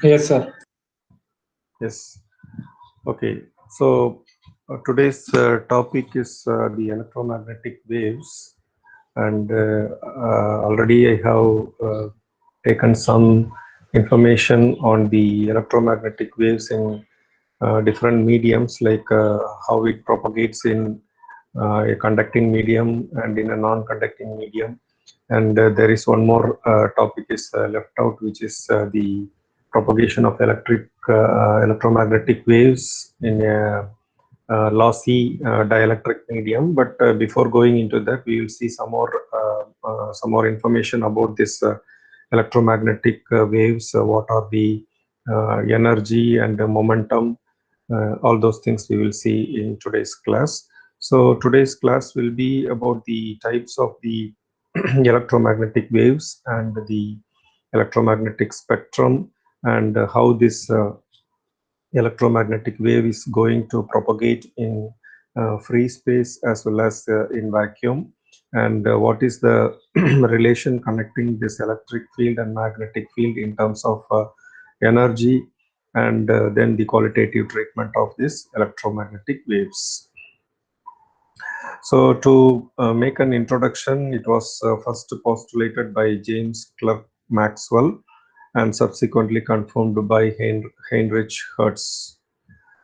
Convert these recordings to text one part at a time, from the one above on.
Yes, sir. Yes. Okay. So today's topic is the electromagnetic waves, and already I have taken some information on the electromagnetic waves in different mediums, like how it propagates in a conducting medium and in a non-conducting medium. And there is one more topic is left out, which is the propagation of electromagnetic waves in a lossy dielectric medium. But before going into that, we will see some more information about this electromagnetic waves. What are the energy and the momentum? All those things we will see in today's class. So today's class will be about the types of the electromagnetic waves and the electromagnetic spectrum, and how this electromagnetic wave is going to propagate in free space as well as in vacuum, and what is the relation connecting this electric field and magnetic field in terms of energy, and then the qualitative treatment of this electromagnetic waves. So to make an introduction, it was first postulated by James Clerk Maxwell and subsequently confirmed by Heinrich Hertz.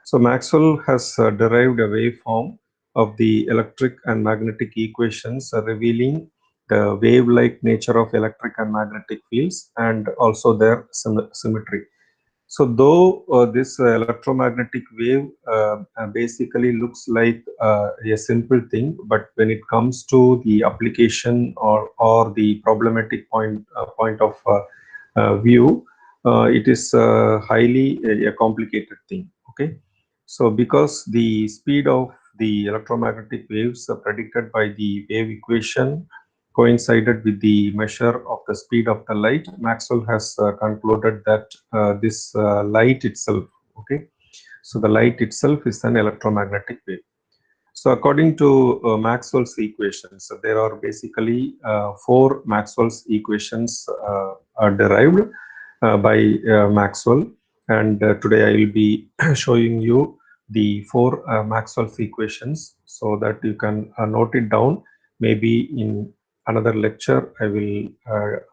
So Maxwell has derived a waveform of the electric and magnetic equations, revealing the wave-like nature of electric and magnetic fields and also their symmetry. So though this electromagnetic wave basically looks like a simple thing, but when it comes to the application or the problematic point of view, it is highly a complicated thing. Okay, so because the speed of the electromagnetic waves predicted by the wave equation coincided with the measure of the speed of the light, Maxwell has concluded that this light itself, okay, so the light itself is an electromagnetic wave. So according to Maxwell's equations, so there are basically four Maxwell's equations are derived by Maxwell, and today I will be showing you the four Maxwell's equations so that you can note it down. Maybe in another lecture I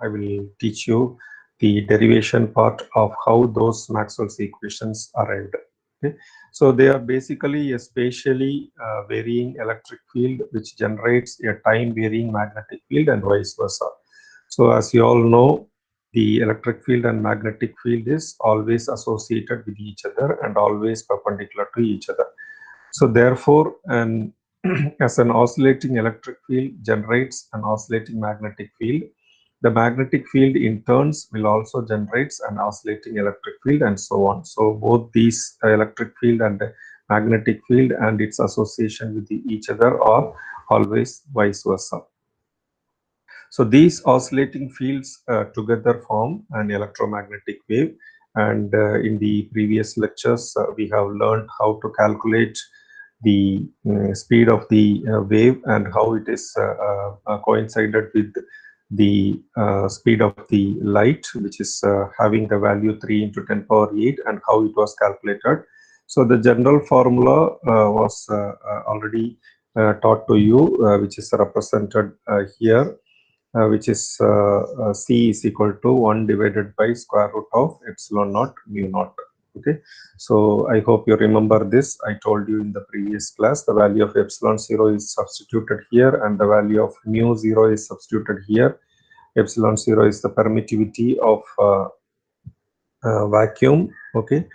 will teach you the derivation part of how those Maxwell's equations arrived. Okay. So they are basically a spatially varying electric field which generates a time varying magnetic field and vice versa. So as you all know, the electric field and magnetic field is always associated with each other and always perpendicular to each other. So therefore, as an oscillating electric field generates an oscillating magnetic field, the magnetic field in turns will also generate an oscillating electric field, and so on. So both these electric field and the magnetic field and its association with each other are always vice versa. So these oscillating fields together form an electromagnetic wave, and in the previous lectures we have learned how to calculate the speed of the wave and how it is coincided with the speed of the light, which is having the value 3 into 10 power 8, and how it was calculated. So the general formula was already taught to you, which is represented here, which is C is equal to 1 divided by square root of epsilon naught mu naught. Okay, so I hope you remember this. I told you in the previous class the value of epsilon 0 is substituted here and the value of mu 0 is substituted here. Epsilon 0 is the permittivity of vacuum, okay,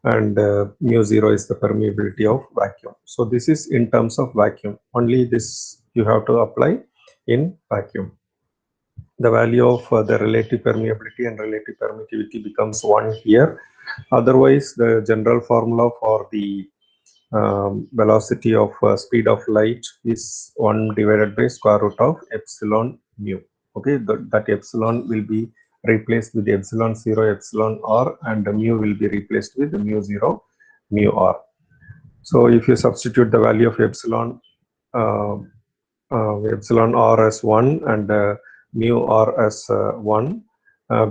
and mu 0 is the permeability of vacuum. So this is in terms of vacuum. Only this you have to apply in vacuum. The value of the relative permeability and relative permittivity becomes 1 here. Otherwise, the general formula for the velocity of speed of light is 1 divided by square root of epsilon mu. Okay, that epsilon will be replaced with epsilon 0 epsilon r, and the mu will be replaced with mu 0 mu r. So if you substitute the value of epsilon r as 1 and mu r as 1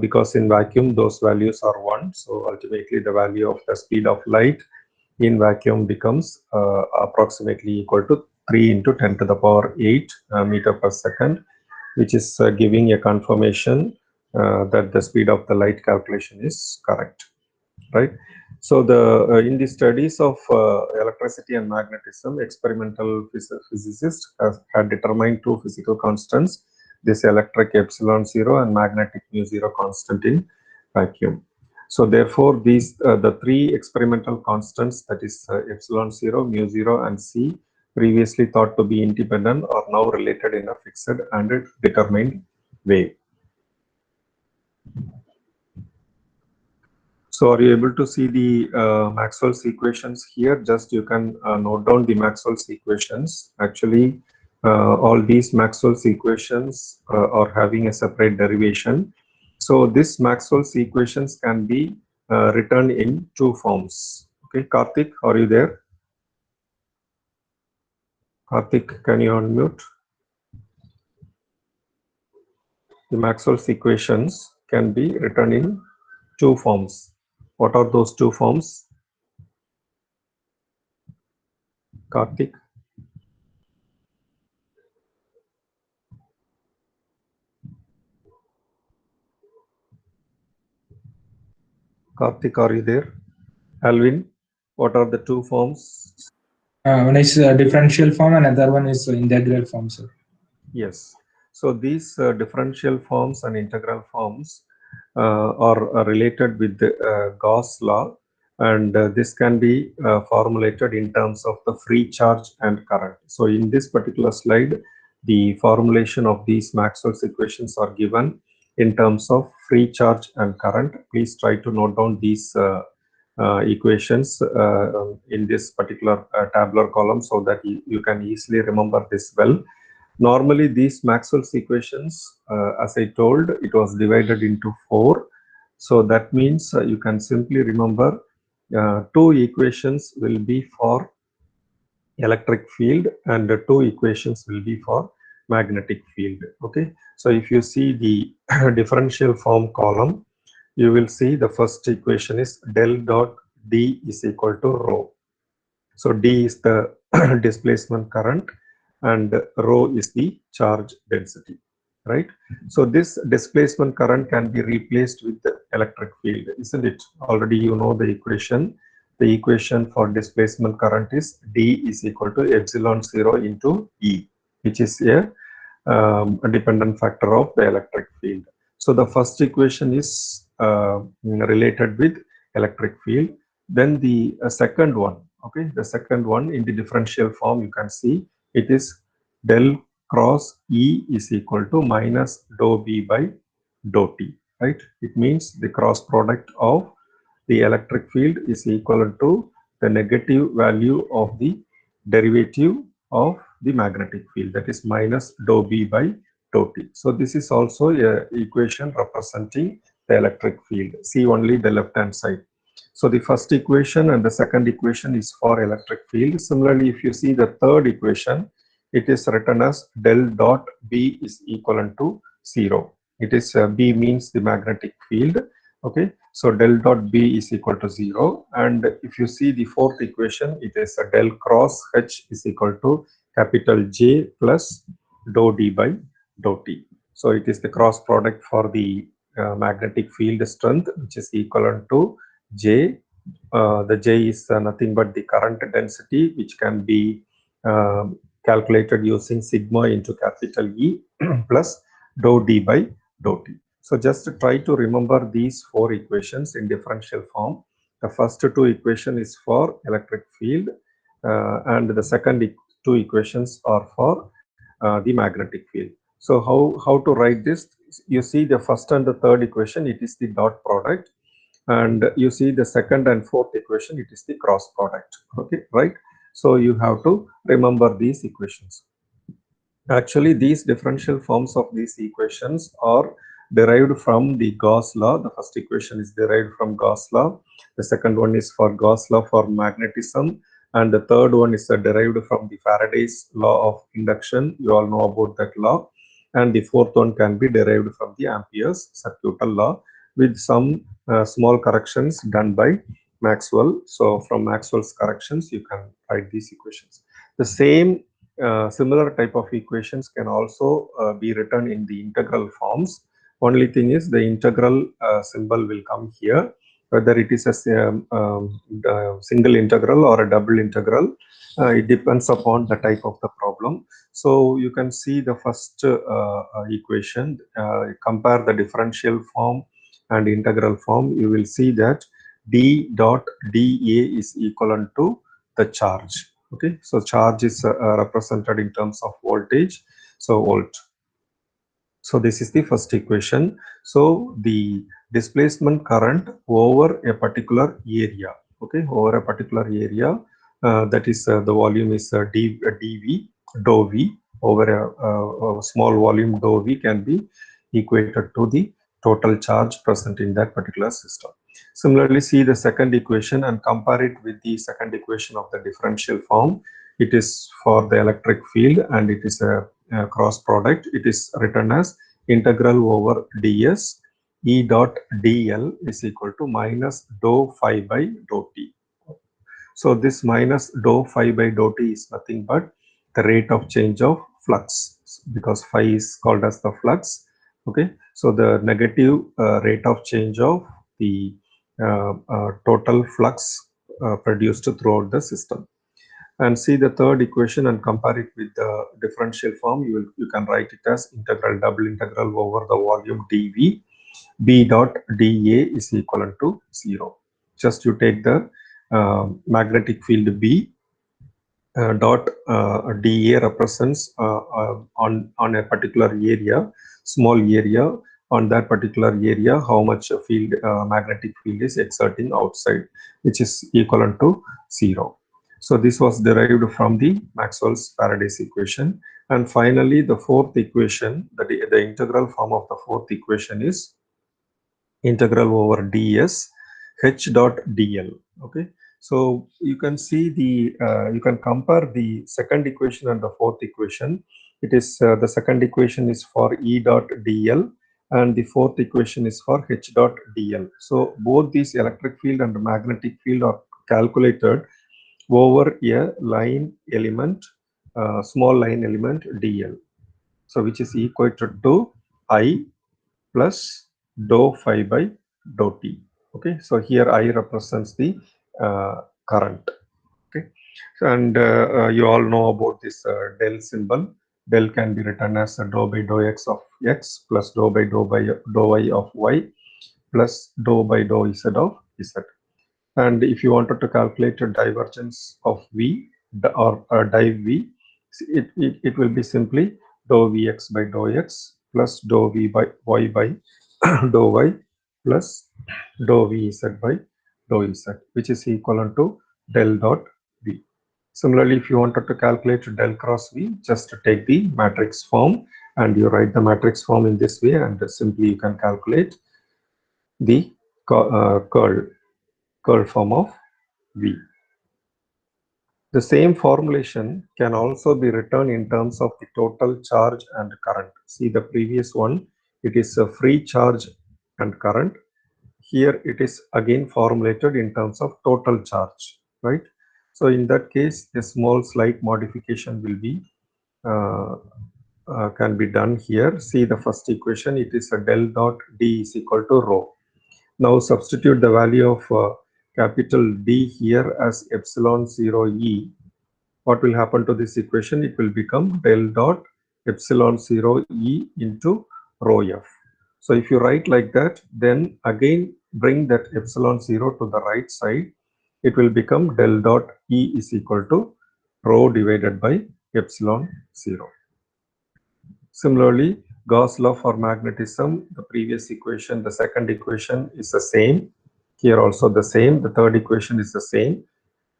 because in vacuum those values are 1. So ultimately the value of the speed of light in vacuum becomes approximately equal to 3 into 10 to the power 8 meter per second, which is giving a confirmation that the speed of the light calculation is correct, right? So the in the studies of electricity and magnetism, experimental physicists had determined two physical constants: this electric epsilon zero and magnetic mu zero constant in vacuum. So therefore, these the three experimental constants, that is epsilon zero, mu zero, and c, previously thought to be independent, are now related in a fixed and determined way. So are you able to see the Maxwell's equations here? Just you can note down the Maxwell's equations. Actually, all these Maxwell's equations are having a separate derivation. So this Maxwell's equations can be written in two forms. Okay, Karthik, are you there? Karthik, can you unmute? The Maxwell's equations can be written in two forms. What are those two forms? Karthik? Karthik, are you there? Alvin, what are the two forms? One is differential form, and another one is integral form, sir. Yes. So these differential forms and integral forms are related with the Gauss law, and this can be formulated in terms of the free charge and current. So in this particular slide, the formulation of these Maxwell's equations are given in terms of free charge and current. Please try to note down these equations in this particular tabular column so that you can easily remember this well. Normally, these Maxwell's equations, as I told, it was divided into 4. So that means you can simply remember two equations will be for electric field and the two equations will be for magnetic field. Okay. So if you see the differential form column, you will see the first equation is del dot D is equal to rho. So D is the displacement current and rho is the charge density, right? So this displacement current can be replaced with the electric field, isn't it? Already you know the equation. The equation for displacement current is D is equal to epsilon zero into E, which is a dependent factor of the electric field. So the first equation is related with electric field. Then the second one, okay, the second one in the differential form, you can see it is del cross E is equal to minus dou B by dou T, right? It means the cross product of the electric field is equal to the negative value of the derivative of the magnetic field, that is minus dou B by dou T. So this is also a equation representing the electric field. See only the left hand side. So the first equation and the second equation is for electric field. Similarly, if you see the third equation, it is written as del dot B is equivalent to 0. It is B means the magnetic field. Okay, so del dot B is equal to 0. And if you see the fourth equation, it is a del cross H is equal to capital J plus dou D by dou T. So it is the cross product for the magnetic field strength, which is equivalent to J. The J is nothing but the current density, which can be calculated using sigma into capital E plus dou D by dou T. So just try to remember these four equations in differential form. The first two equation is for electric field and the second two equations are for the magnetic field. So how to write this? You see the first and the third equation, it is the dot product, and you see the second and fourth equation, it is the cross product. Okay, right? So you have to remember these equations. Actually, these differential forms of these equations are derived from the Gauss law. The first equation is derived from Gauss law. The second one is for Gauss law for magnetism. And the third one is derived from the Faraday's law of induction. You all know about that law. and the fourth one can be derived from the Ampere's circuital law with some small corrections done by Maxwell. So from Maxwell's corrections, you can write these equations. The same similar type of equations can also be written in the integral forms. Only thing is the integral symbol will come here, whether it is a single integral or a double integral. It depends upon the type of the problem. So you can see the first equation, compare the differential form and integral form. You will see that d dot dA is equivalent to the charge. Okay, so charge is represented in terms of voltage, so volt. So this is the first equation. So the displacement current over a particular area, okay, over a particular area, that is the volume is dV, dou V, over a small volume dou V can be equated to the total charge present in that particular system. Similarly, see the second equation and compare it with the second equation of the differential form. It is for the electric field and it is a cross product. It is written as integral over ds E dot dl is equal to minus dou phi by dou t. So this minus dou phi by dou t is nothing but the rate of change of flux, because phi is called as the flux. Okay, so the negative rate of change of the total flux produced throughout the system. And see the third equation and compare it with the differential form. You can write it as integral double integral over the volume dV B dot dA is equivalent to 0. Just you take the magnetic field B dot dA represents on a particular area, small area. On that particular area, how much field magnetic field is exerting outside, which is equivalent to 0. So this was derived from the Maxwell's Paradise equation. And finally, the fourth equation, the integral form of the fourth equation is integral over ds h dot dl. Okay, so you can see the you can compare the second equation and the fourth equation. It is the second equation is for E dot dl and the fourth equation is for h dot dl. So both these electric field and magnetic field are calculated over a line element, small line element dl, so which is equal to I plus dou phi by dou t. Okay, so here I represents the current. Okay, and you all know about this del symbol. Del can be written as dou by dou x of x plus dou by dou y of y plus dou by dou z of z. And if you wanted to calculate a divergence of V or div V, it will be simply dou Vx by dou x plus dou V by y by dou y plus dou Vz by dou z, which is equivalent to del dot V. Similarly, if you wanted to calculate del cross V, just take the matrix form and you write the matrix form in this way, and simply you can calculate the curl form of V. The same formulation can also be written in terms of the total charge and current. See the previous one, it is a free charge and current. Here it is again formulated in terms of total charge, right? So in that case, a small slight modification will be can be done here. See the first equation, it is a del dot D is equal to rho. Now substitute the value of capital D here as epsilon 0 E. What will happen to this equation? It will become del dot epsilon 0 E into rho F. So if you write like that, then again bring that epsilon 0 to the right side. It will become del dot E is equal to rho divided by epsilon 0. Similarly, Gauss law for magnetism, the previous equation, the second equation is the same. Here also the same. The third equation is the same.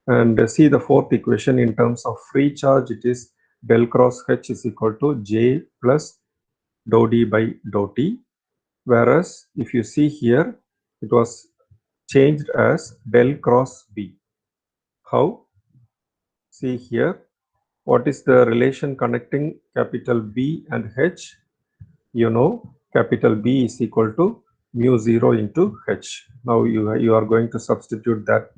And see the fourth equation in terms of free charge, it is del cross H is equal to J plus dou D by dou T. Whereas if you see here, it was changed as del cross B. How? See here, what is the relation connecting capital B and H? you know capital B is equal to mu 0 into H. Now you are going to substitute that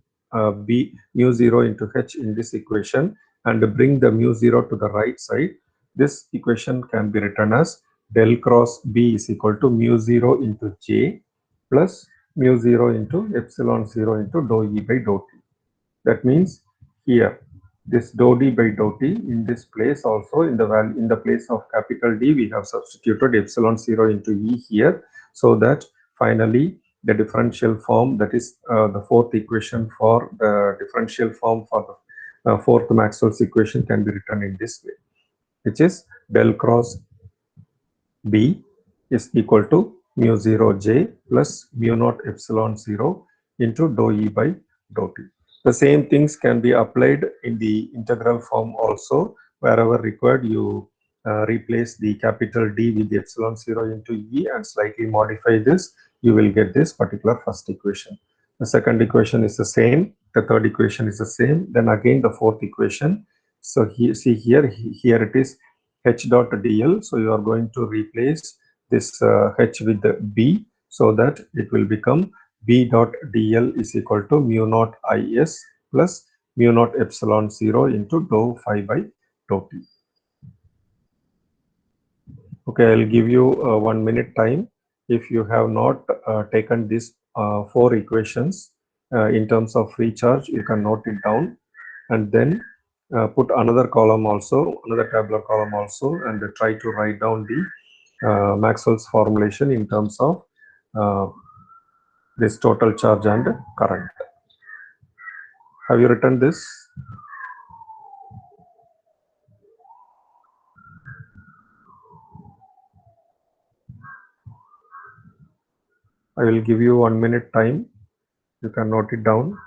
B mu 0 into H in this equation and bring the mu 0 to the right side. This equation can be written as del cross B is equal to mu 0 into J plus mu 0 into epsilon 0 into dou E by dou T. That means here this dou d by dou t in this place also in the value in the place of capital D we have substituted epsilon 0 into E here, so that finally the differential form, that is the fourth equation for the differential form for the fourth Maxwell's equation, can be written in this way, which is del cross B is equal to mu 0 j plus mu naught epsilon 0 into dou E by dou t. The same things can be applied in the integral form also. Wherever required, you replace the capital D with the epsilon 0 into E and slightly modify this. You will get this particular first equation. The second equation is the same. The third equation is the same. Then again the fourth equation. So see here it is H dot dl. So you are going to replace this H with the B, so that it will become B dot dl is equal to mu naught is plus mu naught epsilon 0 into dou phi by dou t. Okay, I'll give you 1 minute time. If you have not taken these four equations in terms of free charge, you can note it down and then put another column also, another tabular column also, and try to write down the Maxwell's formulation in terms of uh, this total charge and current. Have you written this? I will give you 1 minute time. You can note it down.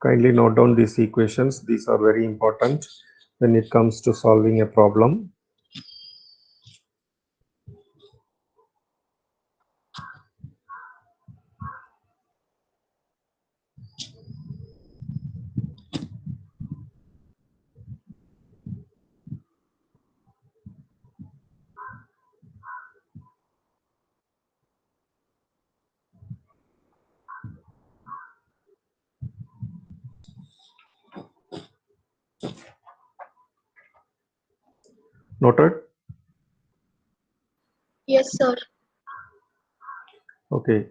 Kindly note down these equations. These are very important when it comes to solving a problem. Noted? Yes, sir. Okay.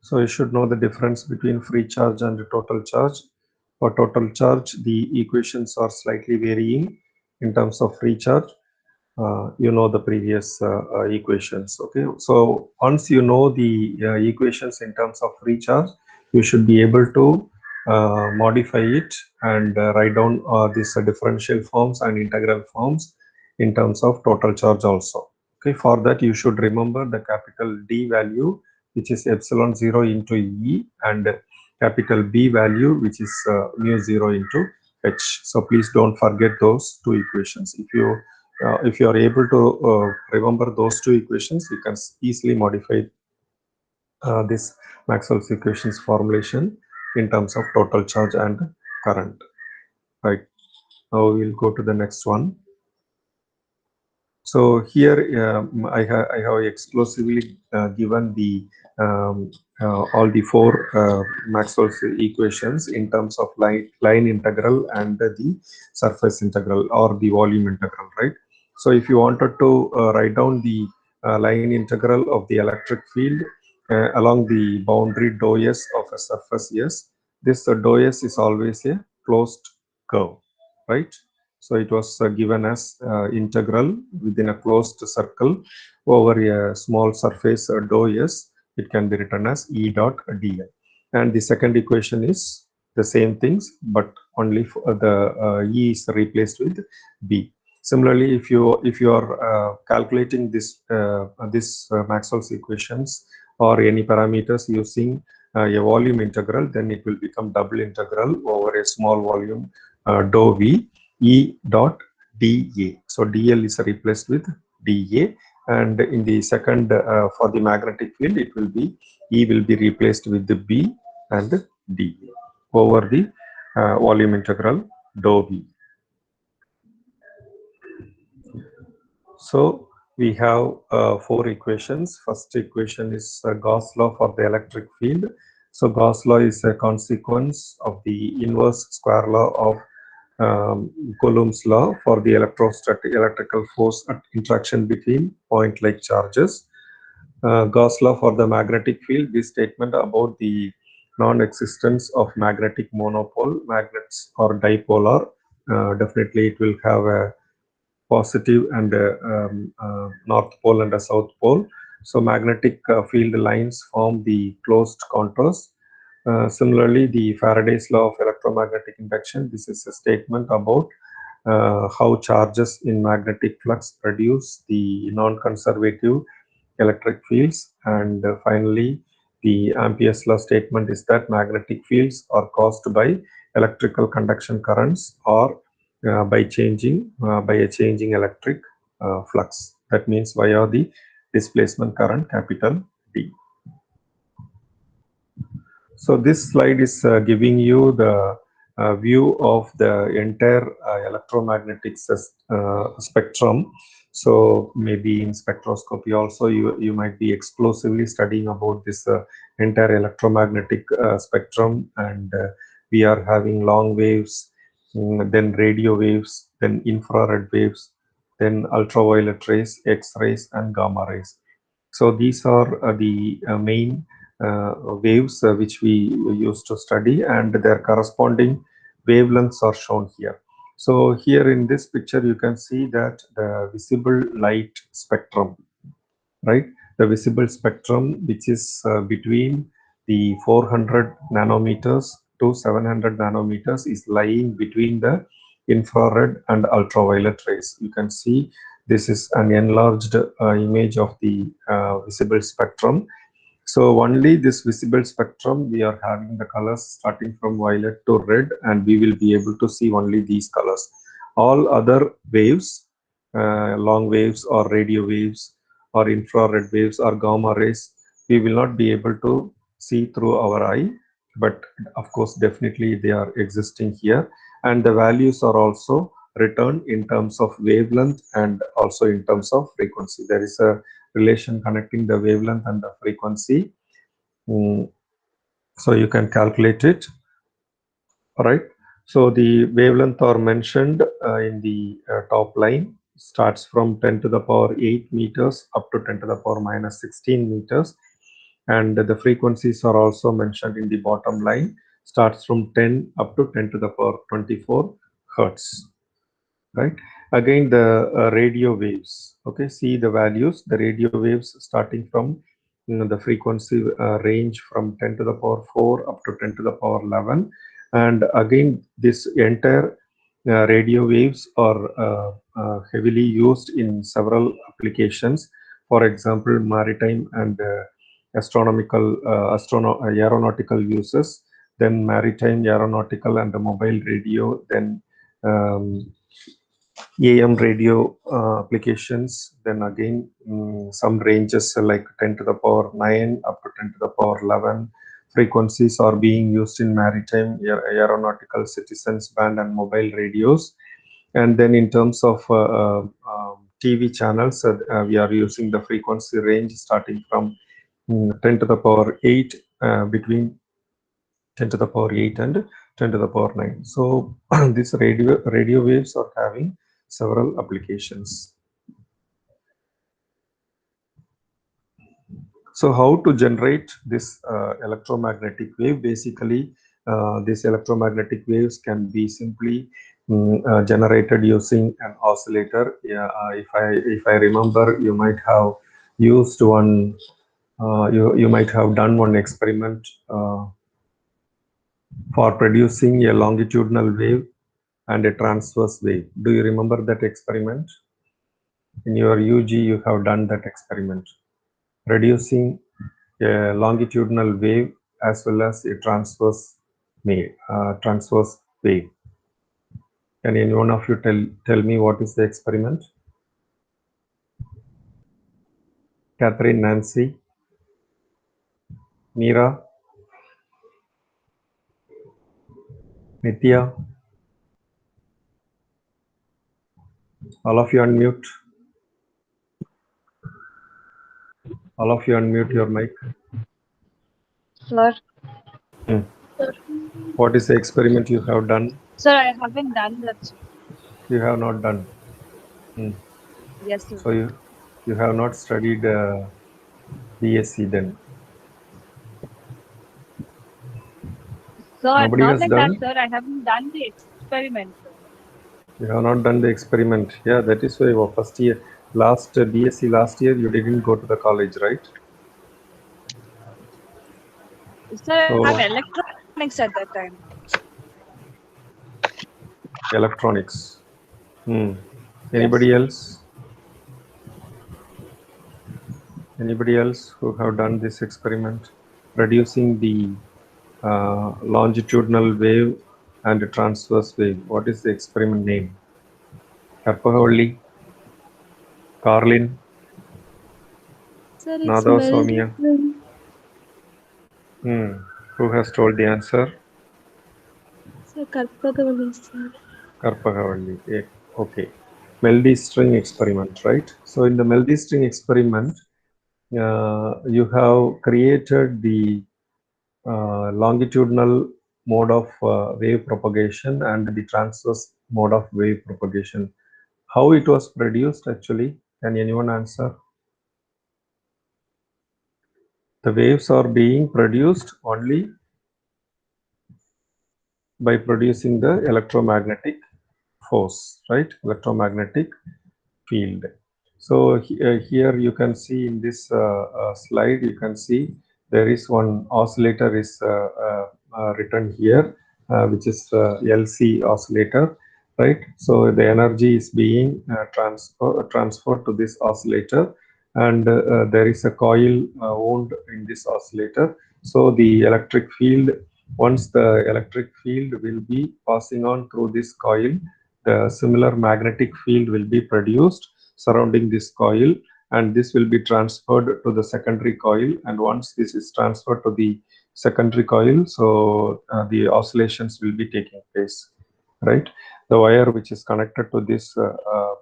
So you should know the difference between free charge and total charge. For total charge, the equations are slightly varying. In terms of free charge, you know the previous equations. Okay, so once you know the equations in terms of free charge, you should be able to modify it and write down these differential forms and integral forms in terms of total charge also. Okay, for that you should remember the capital D value, which is epsilon 0 into E, and capital B value, which is mu 0 into H. So please don't forget those two equations. If you are able to remember those two equations, you can easily modify this Maxwell's equations formulation in terms of total charge and current. Right. Now we'll go to the next one. So here I have exclusively given the all the four Maxwell's equations in terms of line integral and the surface integral or the volume integral, right? So if you wanted to write down the line integral of the electric field along the boundary dou S of a surface S, this dou S is always a closed curve, right? So it was given as integral within a closed circle over a small surface dou S. It can be written as E dot dl. And the second equation is the same things, but only for the E is replaced with B. Similarly, if you are calculating this Maxwell's equations or any parameters using a volume integral, then it will become double integral over a small volume dou V E dot dA. So dl is replaced with dA, and in the second for the magnetic field it will be E will be replaced with the B and dV over the volume integral dou V. So we have four equations. First equation is Gauss law for the electric field. So Gauss law is a consequence of the inverse square law of Coulomb's law for the electrostatic electrical force at interaction between point-like charges. Gauss law for the magnetic field, this statement about the non-existence of magnetic monopole, magnets or dipolar, definitely it will have a positive and north pole and a south pole. So magnetic field lines form the closed contours. Similarly, the Faraday's law of electromagnetic induction, this is a statement about how charges in magnetic flux produce the non-conservative electric fields. And finally, the Ampere's law statement is that magnetic fields are caused by electrical conduction currents or by a changing electric flux. That means via the displacement current capital D. So this slide is giving you the view of the entire electromagnetic spectrum. So maybe in spectroscopy also you might be explosively studying about this entire electromagnetic spectrum, and we are having long waves, then radio waves, then infrared waves, then ultraviolet rays, X-rays and gamma rays. So these are the main waves which we used to study, and their corresponding wavelengths are shown here. So here in this picture you can see that the visible light spectrum, right? The visible spectrum, which is between the 400 nanometers to 700 nanometers, is lying between the infrared and ultraviolet rays. You can see this is an enlarged image of the visible spectrum. So only this visible spectrum, we are having the colors starting from violet to red, and we will be able to see only these colors. All other waves, long waves or radio waves or infrared waves or gamma rays, we will not be able to see through our eye, but of course definitely they are existing here, and the values are also written in terms of wavelength and also in terms of frequency. There is a relation connecting the wavelength and the frequency. So you can calculate it. All right. So the wavelength are mentioned in the top line, starts from 10 to the power 8 meters up to 10 to the power minus 16 meters. And the frequencies are also mentioned in the bottom line, starts from 10 up to 10 to the power 24 hertz. Right. Again, the radio waves. Okay, see the values. The radio waves starting from the frequency range from 10 to the power 4 up to 10 to the power 11. And again, this entire radio waves are heavily used in several applications. For example, maritime and astronomical, aeronautical uses, then maritime, aeronautical, and the mobile radio, then AM radio applications, then again some ranges like 10 to the power 9 up to 10 to the power 11 frequencies are being used in maritime, aeronautical, citizens band and mobile radios. And then in terms of TV channels, we are using the frequency range starting from 10 to the power 8 between 10 to the power 8 and 10 to the power 9. So these radio waves are having several applications. So how to generate this electromagnetic wave? Basically, these electromagnetic waves can be simply generated using an oscillator. Yeah, if I remember, you might have used one. You might have done one experiment for producing a longitudinal wave and a transverse wave. Do you remember that experiment? In your UG, you have done that experiment, producing a longitudinal wave as well as a transverse wave. Can any one of you tell me what is the experiment? Catherine, Nancy, Meera, Nitya, all of you unmute. All of you unmute your mic. Sir, Hmm. What is the experiment you have done? sir, I haven't done that, sir. You have not done. Hmm. Yes, sir. So you have not studied BSc then. Sir, Nobody not has like that, done. sir. I haven't done the experiment, sir. You have not done the experiment. Yeah, that is why first year, last BSc last year, you didn't go to the college, right? Sir, I have So electronics at that time. electronics. Hmm. Yes. Anybody else? Anybody else who have done this experiment, reducing the longitudinal wave and transverse wave? What is the experiment name? Karpahavalli, Carlin, Sir, it's Nada, Soumya. Melody. Hmm. Who has told the answer? Sir, Karpagavali, sir. Karpahavalli. Okay. Melody string experiment, right? So in the melody string experiment, you have created the longitudinal mode of wave propagation and the transverse mode of wave propagation. How it was produced actually? Can anyone answer? The waves are being produced only by producing the electromagnetic force, right? Electromagnetic field. So here you can see in this slide, you can see there is one oscillator is written here, which is LC oscillator, right? So the energy is being transferred to this oscillator, and there is a coil wound in this oscillator. So the electric field, once the electric field will be passing on through this coil, the similar magnetic field will be produced surrounding this coil, and this will be transferred to the secondary coil. And once this is transferred to the secondary coil, so the oscillations will be taking place, right? The wire which is connected to this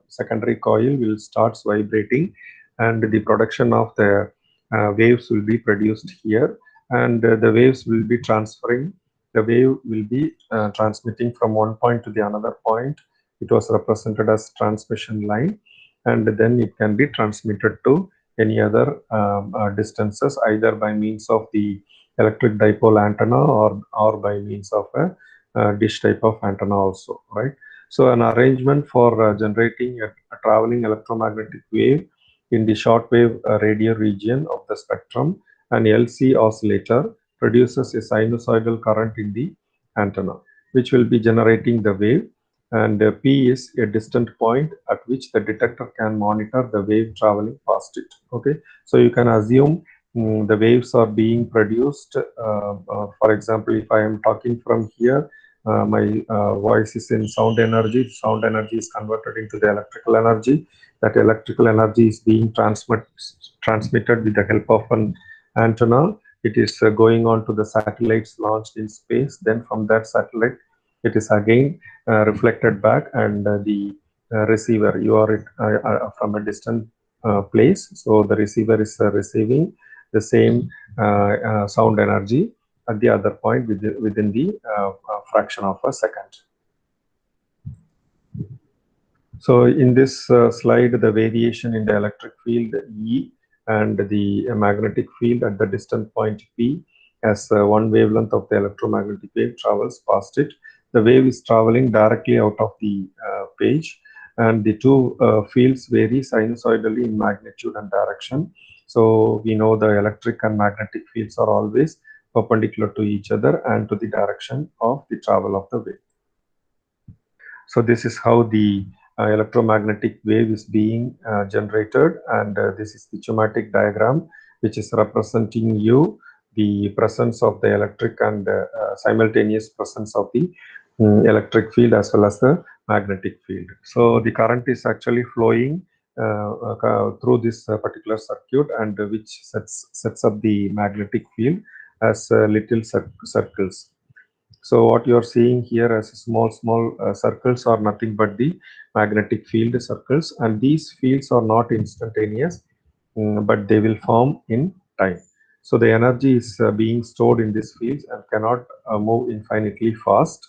secondary coil will starts vibrating, and the production of the waves will be produced here, and the waves will be transferring. The wave will be transmitting from one point to the another point. It was represented as transmission line, and then it can be transmitted to any other distances, either by means of the electric dipole antenna or by means of a dish type of antenna also, right? So an arrangement for generating a traveling electromagnetic wave in the shortwave radio region of the spectrum, an LC oscillator produces a sinusoidal current in the antenna, which will be generating the wave, and P is a distant point at which the detector can monitor the wave traveling past it. Okay, so you can assume the waves are being produced. For example, if I am talking from here, my voice is in sound energy. Sound energy is converted into the electrical energy. That electrical energy is being transmitted with the help of an antenna. It is going on to the satellites launched in space. Then from that satellite, it is again reflected back, and the receiver, you are from a distant place, so the receiver is receiving the same sound energy at the other point within the fraction of a second. So in this slide, the variation in the electric field E and the magnetic field at the distant point P, as one wavelength of the electromagnetic wave travels past it. The wave is traveling directly out of the page, and the two fields vary sinusoidally in magnitude and direction. So we know the electric and magnetic fields are always perpendicular to each other and to the direction of the travel of the wave. So this is how the electromagnetic wave is being generated, and this is the schematic diagram which is representing you the presence of the electric and simultaneous presence of the electric field as well as the magnetic field. So the current is actually flowing through this particular circuit, and which sets up the magnetic field as little circles. So what you are seeing here as small circles are nothing but the magnetic field circles, and these fields are not instantaneous, but they will form in time. So the energy is being stored in these fields and cannot move infinitely fast.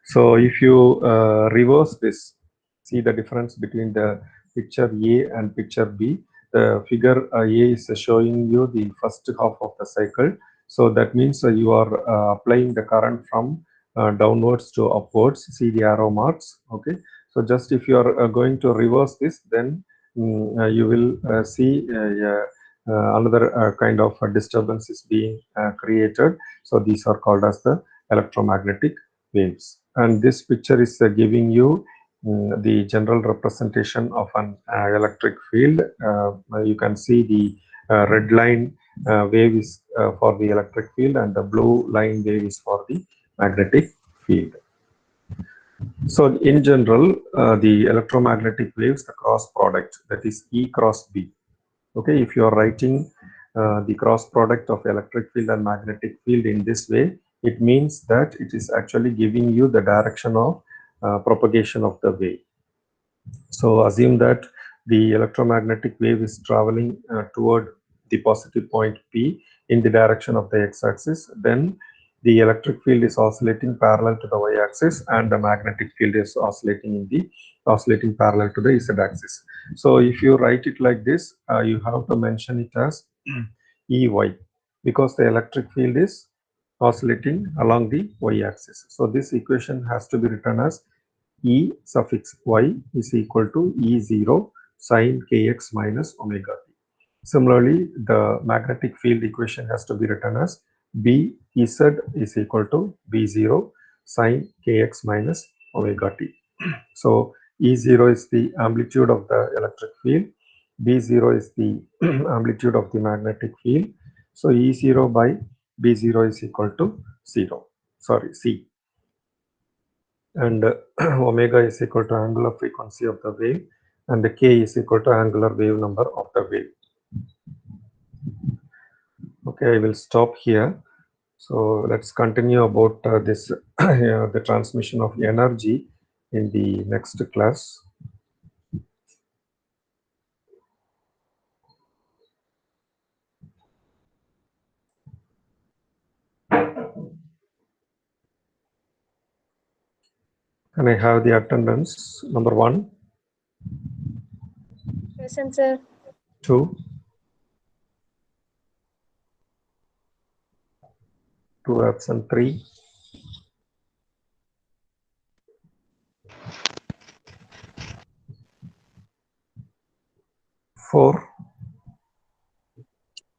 So if you reverse this, see the difference between the picture A and picture B. The figure A is showing you the first half of the cycle. So that means you are applying the current from downwards to upwards. See the arrow marks. Okay. So just if you are going to reverse this, then you will see another kind of disturbance is being created. So these are called as the electromagnetic waves. And this picture is giving you the general representation of an electric field. You can see the red line wave is for the electric field, and the blue line wave is for the magnetic field. So in general, the electromagnetic waves, the cross product, that is E cross B. Okay, if you are writing the cross product of electric field and magnetic field in this way, it means that it is actually giving you the direction of propagation of the wave. So assume that the electromagnetic wave is traveling toward the positive point P in the direction of the x-axis, then the electric field is oscillating parallel to the y-axis, and the magnetic field is oscillating parallel to the z-axis. So if you write it like this, you have to mention it as EY, because the electric field is oscillating along the y-axis. So this equation has to be written as E suffix y is equal to E0 sine kx minus omega t. Similarly, the magnetic field equation has to be written as B Ez is equal to B0 sine kx minus omega t. So E0 is the amplitude of the electric field, B0 is the amplitude of the magnetic field. So E0 by B0 is equal to C. And omega is equal to angular frequency of the wave, and the k is equal to angular wave number of the wave. Okay, I will stop here. So let's continue about this the transmission of energy in the next class. Can I have the attendance? Number 1, Present, sir. 2, 2 absent, 3, 4,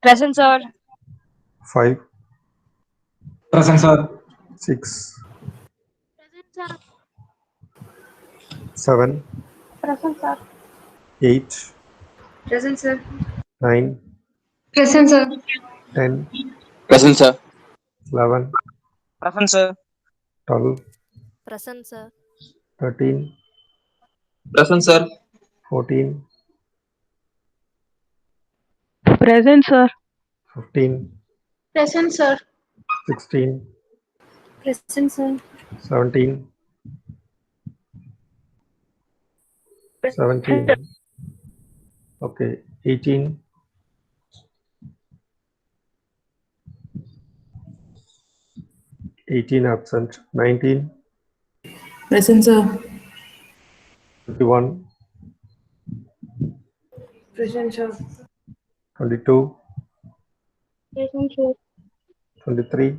Present, sir. 5, Present, sir. 6, Present, sir. 7, Present, sir. 8, Present, sir. 9, Present, sir. 10, Present, sir. 11, Present, sir. 12, Present, sir. 13, Present, sir. 14, Present, sir. 15, Present, sir. 16, Present, sir. 17, 17. Okay, 18, 18 absent, 19, Present, sir. 21, Present, sir. 22, Present, sir. 23,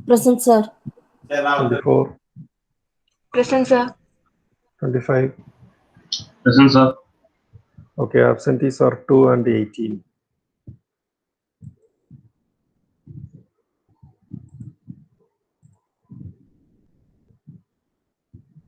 Present, sir. 24, Present, sir. 25. Present, sir. Okay, absentees are 2 and 18.